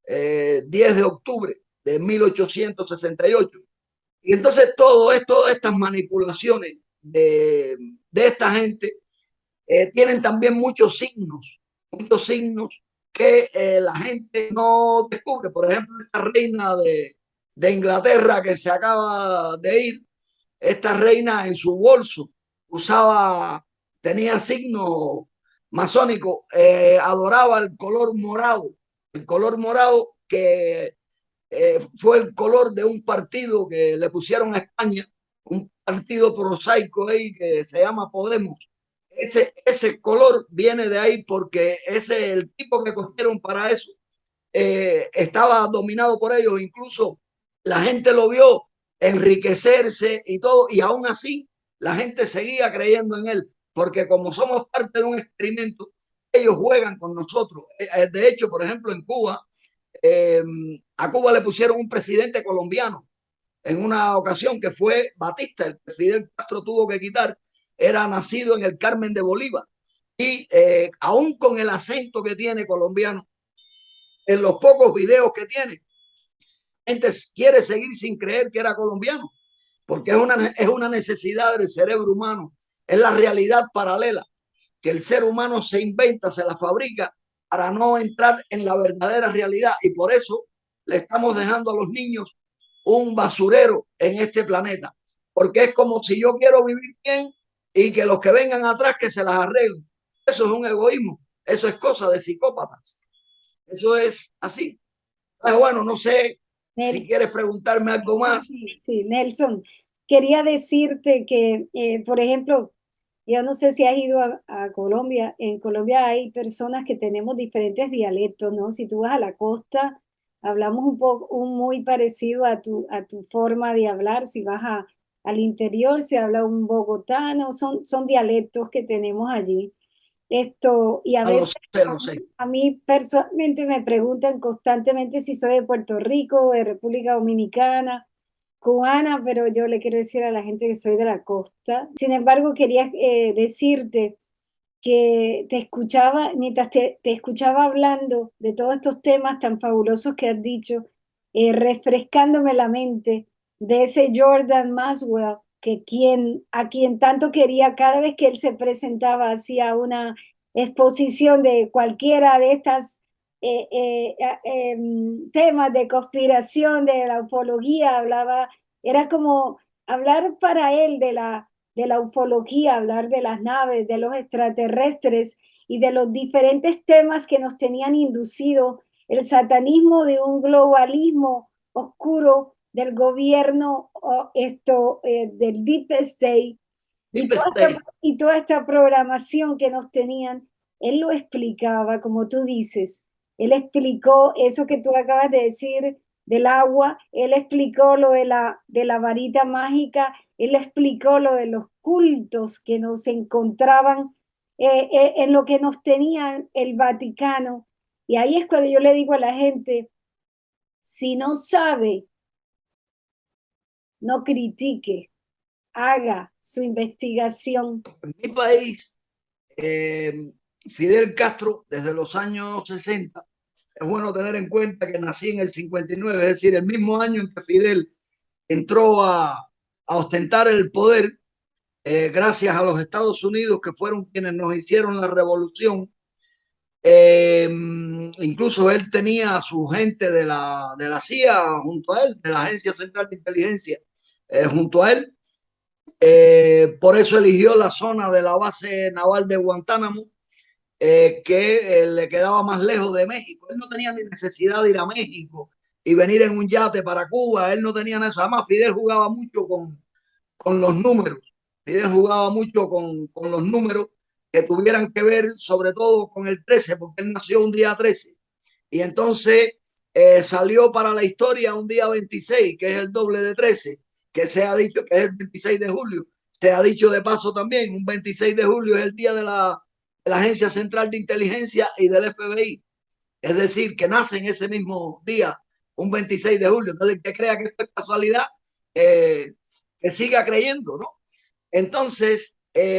10 de octubre de 1868. Y entonces todo esto, todas estas manipulaciones de esta gente tienen también muchos signos que la gente no descubre. Por ejemplo, esta reina de Inglaterra que se acaba de ir, esta reina en su bolso usaba, tenía signos masónicos, adoraba el color morado que fue el color de un partido que le pusieron a España, un partido prosaico ahí que se llama Podemos. Ese color viene de ahí porque ese el tipo que cogieron para eso estaba dominado por ellos. Incluso la gente lo vio enriquecerse y todo, y aún así la gente seguía creyendo en él, porque como somos parte de un experimento, ellos juegan con nosotros. De hecho, por ejemplo, en Cuba, eh, a Cuba le pusieron un presidente colombiano en una ocasión que fue Batista, el que Fidel Castro tuvo que quitar, era nacido en el Carmen de Bolívar. Y aún con el acento que tiene colombiano, en los pocos videos que tiene, gente quiere seguir sin creer que era colombiano, porque es una necesidad del cerebro humano, es la realidad paralela que el ser humano se inventa, se la fabrica para no entrar en la verdadera realidad. Y por eso le estamos dejando a los niños un basurero en este planeta, porque es como si yo quiero vivir bien y que los que vengan atrás que se las arreglen. Eso es un egoísmo, eso es cosa de psicópatas, eso es así. Bueno, no sé si Nelson, quieres preguntarme algo más. sí, Nelson, quería decirte que, por ejemplo, yo no sé si has ido a Colombia. En Colombia hay personas que tenemos diferentes dialectos, ¿no? Si tú vas a la costa, hablamos un poco, un muy parecido a tu forma de hablar. Si vas al interior, se habla un bogotano, son dialectos que tenemos allí. Y a No lo veces sé, lo sé. a mí personalmente me preguntan constantemente si soy de Puerto Rico, de República Dominicana, cubana, pero yo le quiero decir a la gente que soy de la costa. Sin embargo, quería decirte que te escuchaba, mientras te escuchaba hablando de todos estos temas tan fabulosos que has dicho, refrescándome la mente de ese Jordan Maswell, a quien tanto quería cada vez que él se presentaba, hacía una exposición de cualquiera de estas temas de conspiración, de la ufología, hablaba, era como hablar para él de la ufología, hablar de las naves, de los extraterrestres y de los diferentes temas que nos tenían inducido el satanismo de un globalismo oscuro del gobierno, del Deep State Deep State. y toda esta programación que nos tenían. Él lo explicaba, como tú dices, él explicó eso que tú acabas de decir del agua, él explicó lo de la varita mágica, él explicó lo de los cultos que nos encontraban, en lo que nos tenían el Vaticano. Y ahí es cuando yo le digo a la gente, si no sabe, no critique, haga su investigación. En mi país, eh, Fidel Castro, desde los años 60, es bueno tener en cuenta que nací en el 59, es decir, el mismo año en que Fidel entró a ostentar el poder, gracias a los Estados Unidos, que fueron quienes nos hicieron la revolución. Incluso él tenía a su gente de la CIA junto a él, de la Agencia Central de Inteligencia junto a él. Por eso eligió la zona de la base naval de Guantánamo, que le quedaba más lejos de México. Él no tenía ni necesidad de ir a México y venir en un yate para Cuba. Él no tenía eso. Además, Fidel jugaba mucho con los números. Fidel jugaba mucho con los números que tuvieran que ver sobre todo con el 13, porque él nació un día 13. Y entonces salió para la historia un día 26, que es el doble de 13, que se ha dicho que es el 26 de julio. Se ha dicho de paso también, un 26 de julio es el día de la Agencia Central de Inteligencia y del FBI. Es decir, que nacen ese mismo día, un 26 de julio. Entonces, que crea que esto es casualidad, que siga creyendo, ¿no? Entonces,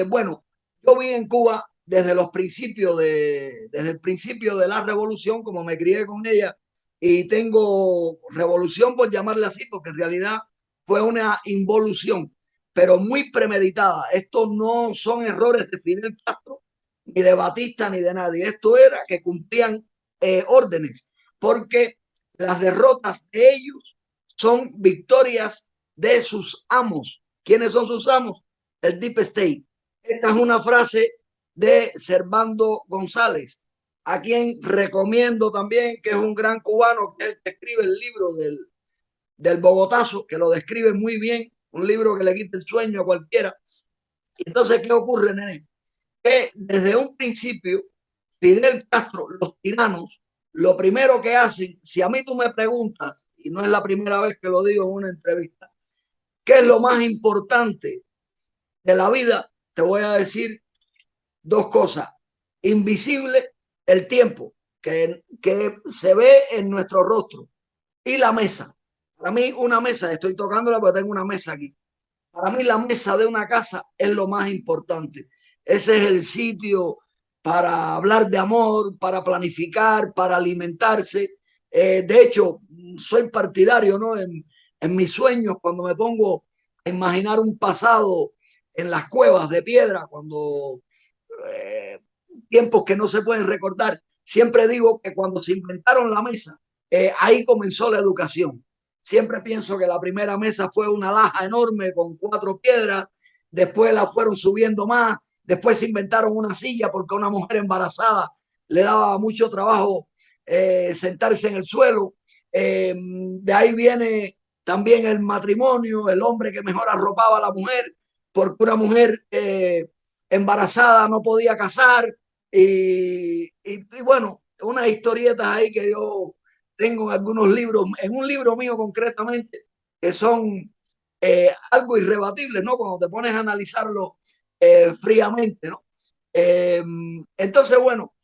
bueno, yo vi en Cuba desde el principio de la revolución, como me crié con ella, y tengo revolución por llamarle así, porque en realidad fue una involución, pero muy premeditada. Estos no son errores de Fidel Castro, ni de Batista, ni de nadie. Esto era que cumplían órdenes, porque las derrotas de ellos son victorias de sus amos. ¿Quiénes son sus amos? El Deep State. Esta es una frase de Servando González, a quien recomiendo también, que es un gran cubano, que él escribe el libro del Bogotazo, que lo describe muy bien, un libro que le quita el sueño a cualquiera. Entonces, ¿qué ocurre, nene? Que desde un principio, Fidel Castro, los tiranos, lo primero que hacen, si a mí tú me preguntas, y no es la primera vez que lo digo en una entrevista, ¿qué es lo más importante de la vida? Te voy a decir dos cosas. Invisible, el tiempo, que se ve en nuestro rostro, y la mesa. Para mí, una mesa, estoy tocándola porque tengo una mesa aquí. Para mí, la mesa de una casa es lo más importante. Ese es el sitio para hablar de amor, para planificar, para alimentarse. De hecho, soy partidario, ¿no? En mis sueños, cuando me pongo a imaginar un pasado en las cuevas de piedra, cuando eh, tiempos que no se pueden recordar, siempre digo que cuando se inventaron la mesa, ahí comenzó la educación. Siempre pienso que la primera mesa fue una laja enorme con 4 piedras, después la fueron subiendo más, después se inventaron una silla porque a una mujer embarazada le daba mucho trabajo sentarse en el suelo. De ahí viene también el matrimonio, el hombre que mejor arropaba a la mujer, porque una mujer embarazada no podía casar, y bueno, unas historietas ahí que yo tengo en algunos libros, en un libro mío concretamente, que son algo irrebatibles, ¿no? Cuando te pones a analizarlo fríamente, ¿no? Eh, entonces, bueno,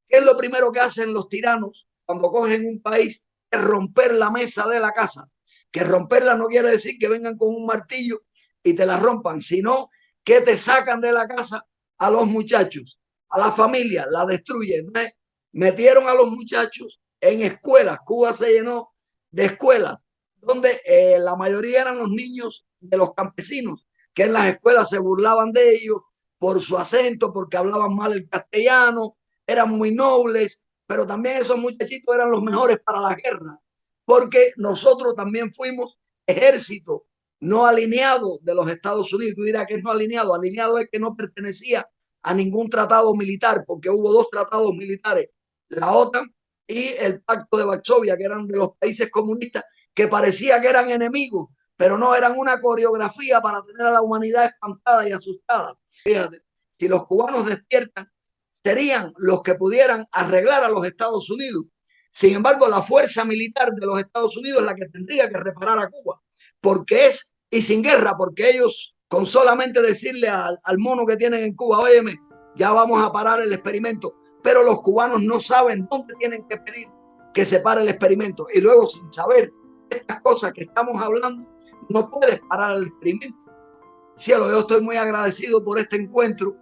¿qué es lo primero que hacen los tiranos cuando cogen un país? Es romper la mesa de la casa. Que romperla no quiere decir que vengan con un martillo y te la rompan, sino que te sacan de la casa a los muchachos, a la familia, la destruyen. Metieron a los muchachos en escuelas. Cuba se llenó de escuelas donde la mayoría eran los niños de los campesinos, que en las escuelas se burlaban de ellos por su acento, porque hablaban mal el castellano, eran muy nobles, pero también esos muchachitos eran los mejores para la guerra, porque nosotros también fuimos ejército no alineado de los Estados Unidos. Tú dirás que es no alineado. Alineado es que no pertenecía a ningún tratado militar, porque hubo 2 tratados militares, la OTAN y el Pacto de Varsovia, que eran de los países comunistas, que parecía que eran enemigos, pero no, eran una coreografía para tener a la humanidad espantada y asustada. Fíjate, si los cubanos despiertan, serían los que pudieran arreglar a los Estados Unidos. Sin embargo, la fuerza militar de los Estados Unidos es la que tendría que reparar a Cuba, porque es, y sin guerra, porque ellos, con solamente decirle al mono que tienen en Cuba, óyeme, ya vamos a parar el experimento, pero los cubanos no saben dónde tienen que pedir que se pare el experimento, y luego, sin saber estas cosas que estamos hablando, no puedes parar el experimento. Cielo, yo estoy muy agradecido por este encuentro,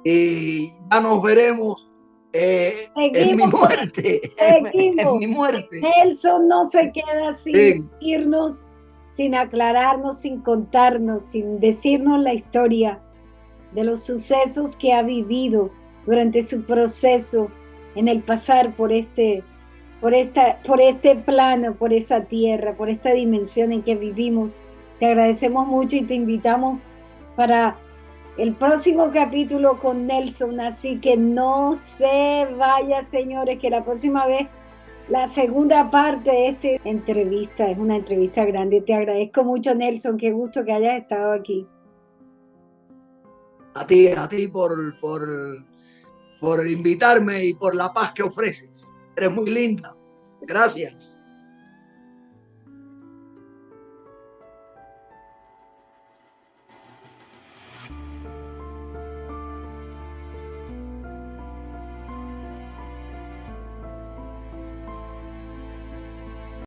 y ya nos veremos en mi Seguimos, muerte, en seguimos. mi muerte. Nelson no se queda sin Sí, decirnos, sin aclararnos, sin contarnos, sin decirnos la historia de los sucesos que ha vivido durante su proceso en el pasar por este plano, por esa tierra, por esta dimensión en que vivimos. Te agradecemos mucho y te invitamos para el próximo capítulo con Nelson, así que no se vaya, señores, que la próxima vez, la segunda parte de esta entrevista, es una entrevista grande. Te agradezco mucho, Nelson, qué gusto que hayas estado aquí. a ti por invitarme y por la paz que ofreces. Eres muy linda. Gracias.